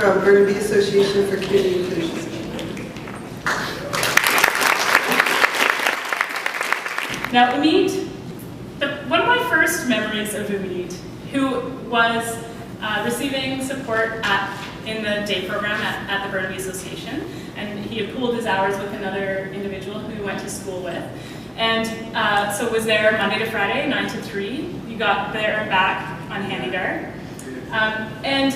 from Burnaby Association for Community Inclusion. Now, Umid, one of my first memories of Umid, who was receiving support in the day program at the Burnaby Association, and he had pooled his hours with another individual who he went to school with. And so was there Monday to Friday, 9 to 3. You got there and back on HandyDART. And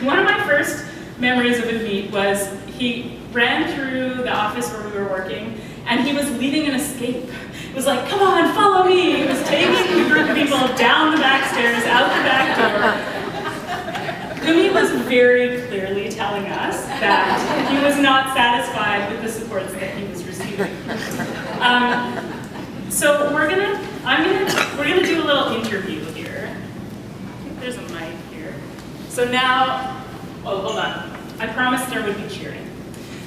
one of my first memories of Umid was he ran through the office where we were working, and he was leading an escape. It was like, come on, follow me. He was taking a group of people down the back stairs, out the back door. Umid was very clearly telling us that he was not satisfied with the supports that he was receiving. So we're gonna do a little interview here. I think there's a mic here. So now, oh, hold on. I promised there would be cheering.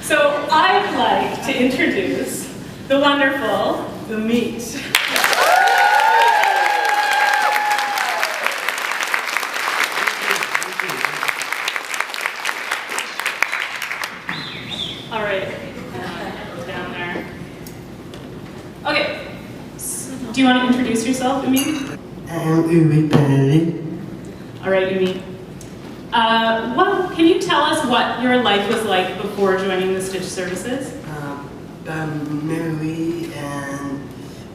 So I'd like to introduce the wonderful Umid. All right, down there. Okay, do you want to introduce yourself, Umid? I'm Umid Benedict. All right, Umid. Well, can you tell us what your life was like before joining the Stitch Services? Mary and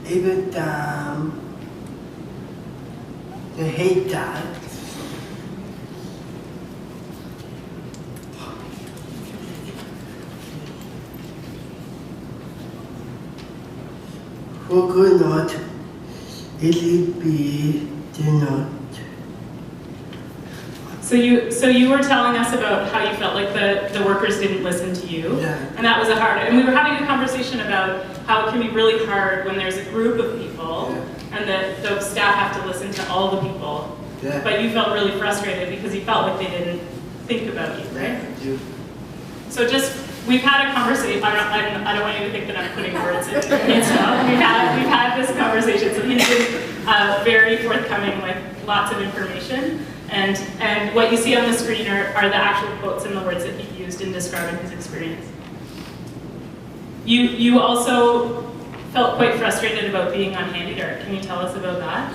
even the hate that. Who could not easily be denied. So you were telling us about how you felt like the workers didn't listen to you, Yeah. and that was and we were having a conversation about how it can be really hard when there's a group of people, Yeah. and the staff have to listen to all the people, Yeah. but you felt really frustrated because you felt like they didn't think about you, right? You. So we've had a conversation. I don't want you to think that I'm putting words in his mouth. We've had this conversation. So he's been very forthcoming with lots of information. And what you see on the screen are the actual quotes and the words that he used in describing his experience. You also felt quite frustrated about being on HandyDART. Can you tell us about that?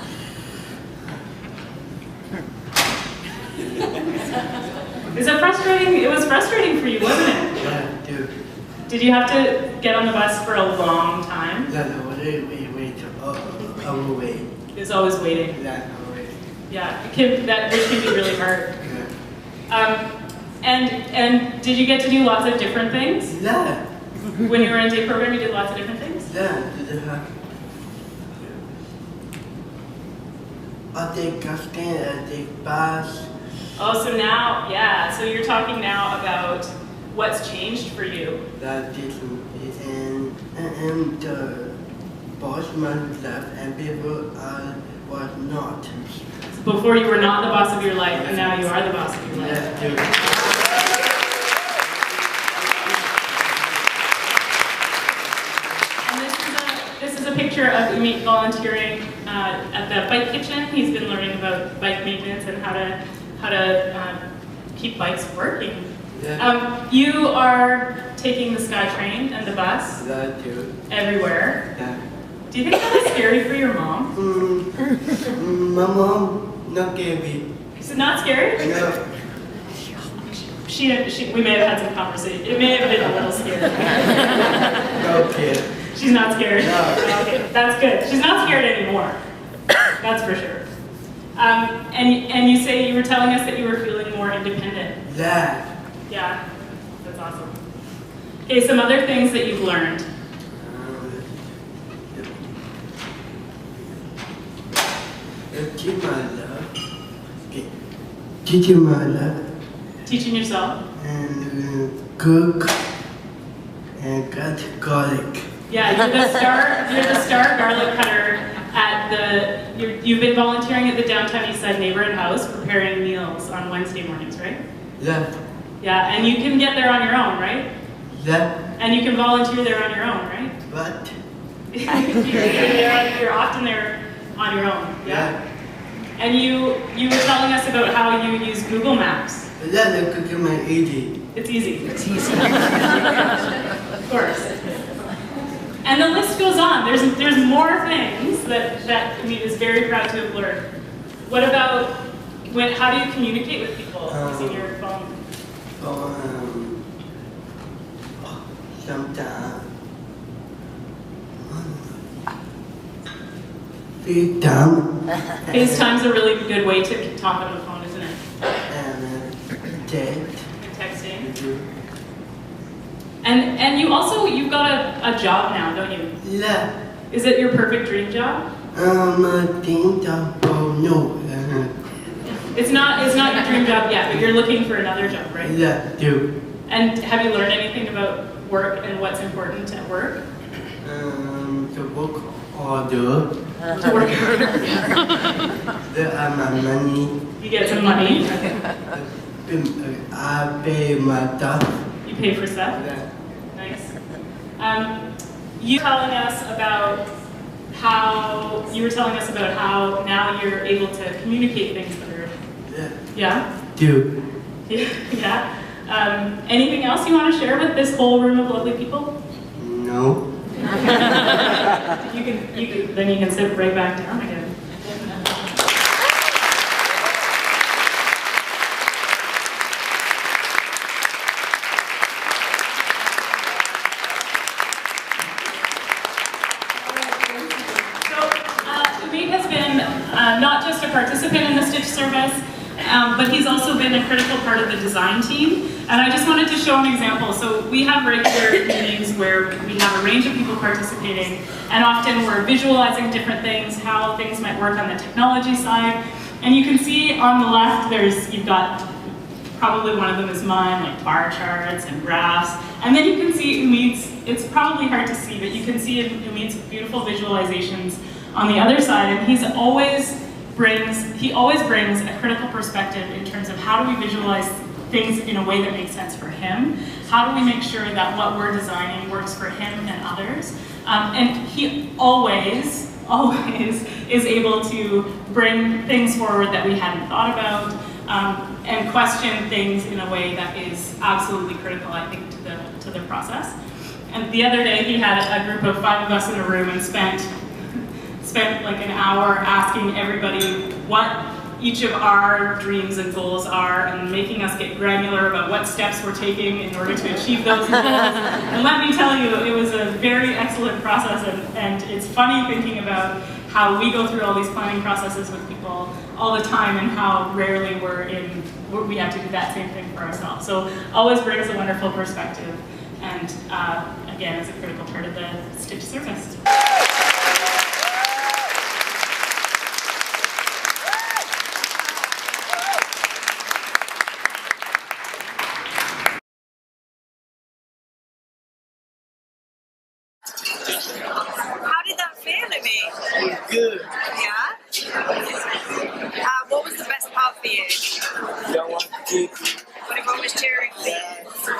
Is it frustrating? It was frustrating for you, wasn't it? Yeah, dude. Did you have to get on the bus for a long time? Yeah, no, wait, wait. It was always waiting. Yeah, wait. Yeah, which can be really hard. Yeah. And did you get to do lots of different things? Yeah. When you were in day program, you did lots of different things? Yeah, I take casting, I take bus. Oh, so now, yeah, so you're talking now about what's changed for you. That is and the boss man left and people was not. Before you were not the boss of your life, and now you are the boss of your life. Yeah, dude. And this is a picture of Umid volunteering at the bike kitchen. He's been learning about bike maintenance and how to keep bikes working. Yeah. You are taking the SkyTrain and the bus That too. everywhere. Yeah. Do you think that was scary for your mom? My mom not gave me. Is it not scary? No. We may have had some conversation. It may have been a little scary. No kid. She's not scared? No. Okay, that's good. She's not scared anymore. That's for sure. And you say you were telling us that you were feeling more independent. Yeah. Yeah, that's awesome. Okay, some other things that you've learned. Teach my love. Teaching my love. Teaching yourself. And cook and cut garlic. Yeah, you're the star garlic cutter at you've been volunteering at the Downtown Eastside Neighborhood House preparing meals on Wednesday mornings, right? Yeah. Yeah, and you can get there on your own, right? Yeah. And you can volunteer there on your own, right? But You're often there on your own, yeah? And you were telling us about how you use Google Maps That I could get my easy. It's easy. It's easy. Of course. And the list goes on. There's more things that Umid is very proud to have learned. What about how do you communicate with people using your phone? Sometimes. FaceTime. FaceTime's a really good way to talk on the phone, isn't it? And text. Texting. And you've got a job now, don't you? Yeah. Is it your perfect dream job? I think no. It's not your dream job yet, but you're looking for another job, right? Yeah, do. And have you learned anything about work and what's important at work? The work order. To work harder. There are my money. You get some money. I pay my stuff. You pay for stuff. Yeah. Nice. You were telling us about how now you're able to communicate things better. Yeah. Yeah? Do. Yeah. Anything else you want to share with this whole room of lovely people? No. Then you can sit right back down again. Umid has been not just a participant in the Stitch service, but he's also been a critical part of the design team. And I just wanted to show an example. So we have regular meetings where we have a range of people participating, and often we're visualizing different things, how things might work on the technology side. And you can see on the left, you've got, probably one of them is mine, like bar charts and graphs. And then you can see Umid's, it's probably hard to see, but you can see Umid's beautiful visualizations on the other side, and he always brings a critical perspective in terms of how do we visualize things in a way that makes sense for him? How do we make sure that what we're designing works for him and others? And he always is able to bring things forward that we hadn't thought about, and question things in a way that is absolutely critical, I think, to the process. And the other day he had a group of 5 of us in a room and spent like an hour asking everybody what each of our dreams and goals are, and making us get granular about what steps we're taking in order to achieve those goals. And let me tell you, it was a very excellent process, and it's funny thinking about how we go through all these planning processes with people all the time, and how rarely we have to do that same thing for ourselves. So always brings a wonderful perspective, and again, is a critical part of the Stitch service. How did that feel, Umid? Good. Yeah? What was the best part for you? Don't want to. When everyone was cheering for you? And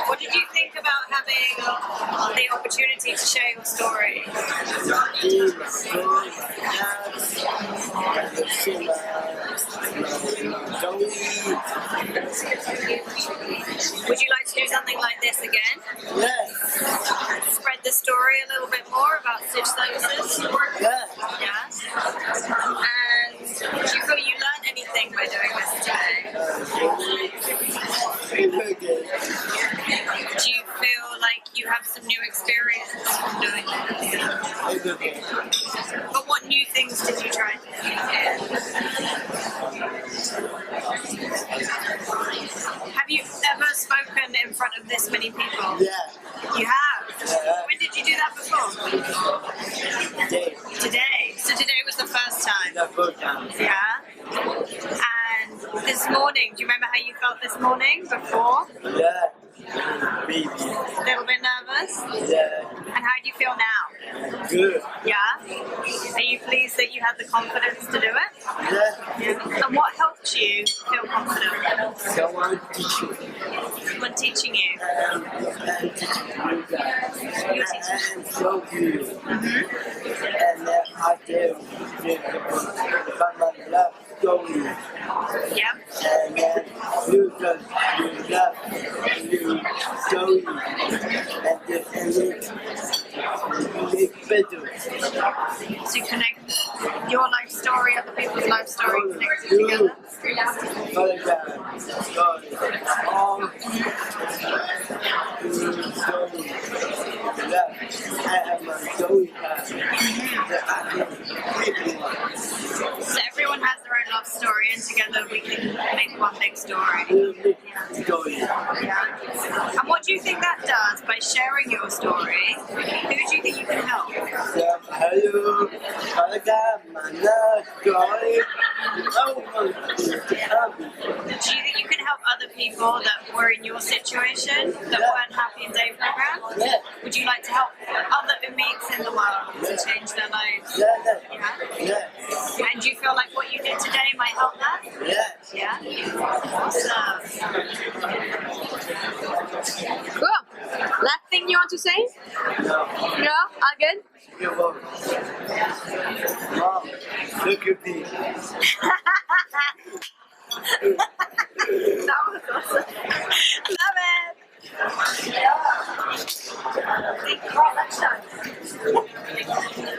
what did you think about having the opportunity to share your story? Would you like to do something like this again? Yes. Spread the story a little bit more about Stitch Services? Yeah. Yeah? And do you feel you learned anything by doing this today? Do you feel like you have some new experience from doing this? But what new things did you try to do? Have you ever spoken in front of this many people? Yeah. You have? Yeah. When did you do that before? Today. Today. So today was the first time? The first time. Yeah? And this morning, do you remember how you felt this morning before? Yeah. Baby. A little bit nervous? Yeah. And how do you feel now? Good. Yeah? Are you pleased that you had the confidence to do it? Yeah. Yeah. And what helped you feel confident? Someone teach you. Someone teaching you? And teach you guys. And show you. And I do. Come on, love. story. Yep. And then you just you love you story and it make better. So you connect your life story, other people's life story, connect it together. So everyone has their own love story, and together we can make one big story. Yeah. And what do you think that does by sharing your story? Who do you think you can help? Do you think you can help other people that were in your situation, that weren't happy in day program? Yeah. Would you like to help other Umids in the world to change their lives? Yeah. And do you feel like what you did today might help that? Yes. Yeah? Awesome. Cool. Last thing you want to say? No. No? All good? You're welcome. Mom, look at me.